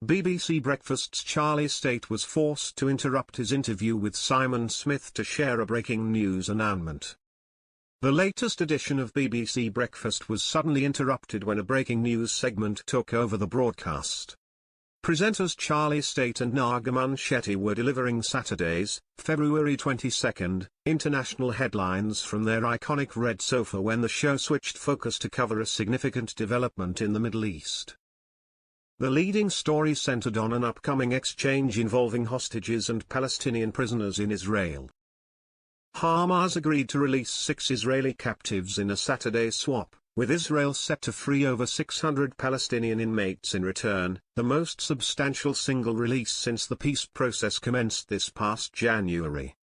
BBC Breakfast's Charlie Stayt was forced to interrupt his interview with Simon Smith to share a breaking news announcement. The latest edition of BBC Breakfast was suddenly interrupted when a breaking news segment took over the broadcast. Presenters Charlie Stayt and Nagaman Shetty were delivering Saturday's, February 22, international headlines from their iconic red sofa when the show switched focus to cover a significant development in the Middle East. The leading story centered on an upcoming exchange involving hostages and Palestinian prisoners in Israel. Hamas agreed to release 6 Israeli captives in a Saturday swap, with Israel set to free over 600 Palestinian inmates in return, the most substantial single release since the peace process commenced this past January.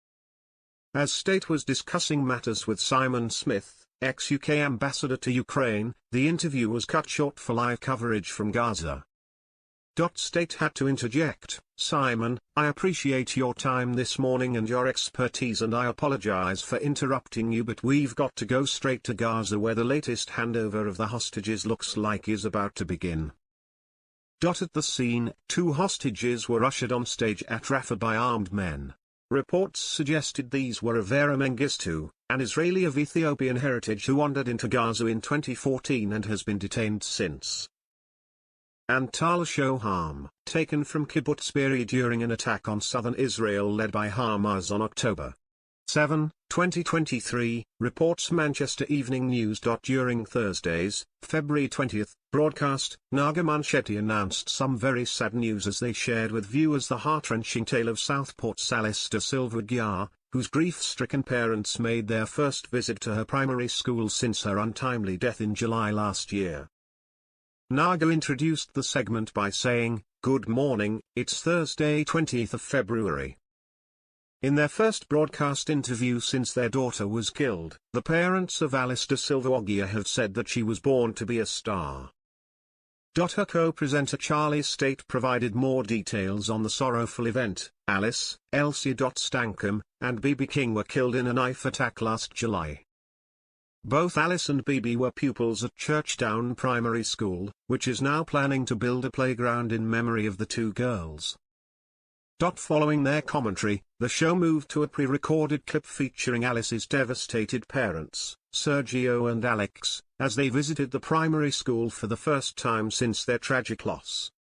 As Stayt was discussing matters with Simon Smith, ex-UK ambassador to Ukraine, the interview was cut short for live coverage from Gaza. Stayt had to interject, "Simon, I appreciate your time this morning and your expertise, and I apologize for interrupting you, but we've got to go straight to Gaza where the latest handover of the hostages looks like is about to begin." At the scene, 2 hostages were ushered on stage at Rafah by armed men. Reports suggested these were Avera Mengistu, an Israeli of Ethiopian heritage who wandered into Gaza in 2014 and has been detained since. And Tal Shoham, taken from Kibbutz Be'eri during an attack on southern Israel led by Hamas on October 7, 2023, reports Manchester Evening News. During Thursday's, February 20, broadcast, Nagaman Shetty announced some very sad news as they shared with viewers the heart-wrenching tale of Southport's Alice da Silva Gyar, whose grief-stricken parents made their first visit to her primary school since her untimely death in July last year. Naga introduced the segment by saying, "Good morning, it's Thursday 20th of February. In their first broadcast interview since their daughter was killed, the parents of Alice da Silva Gyar have said that she was born to be a star." Her co-presenter Charlie Stayt provided more details on the sorrowful event. Alice, Elsie Stankham, and BB King were killed in a knife attack last July. Both Alice and BB were pupils at Churchdown Primary School, which is now planning to build a playground in memory of the 2 girls. Following their commentary, the show moved to a pre-recorded clip featuring Alice's devastated parents, Sergio and Alex, as they visited the primary school for the first time since their tragic loss.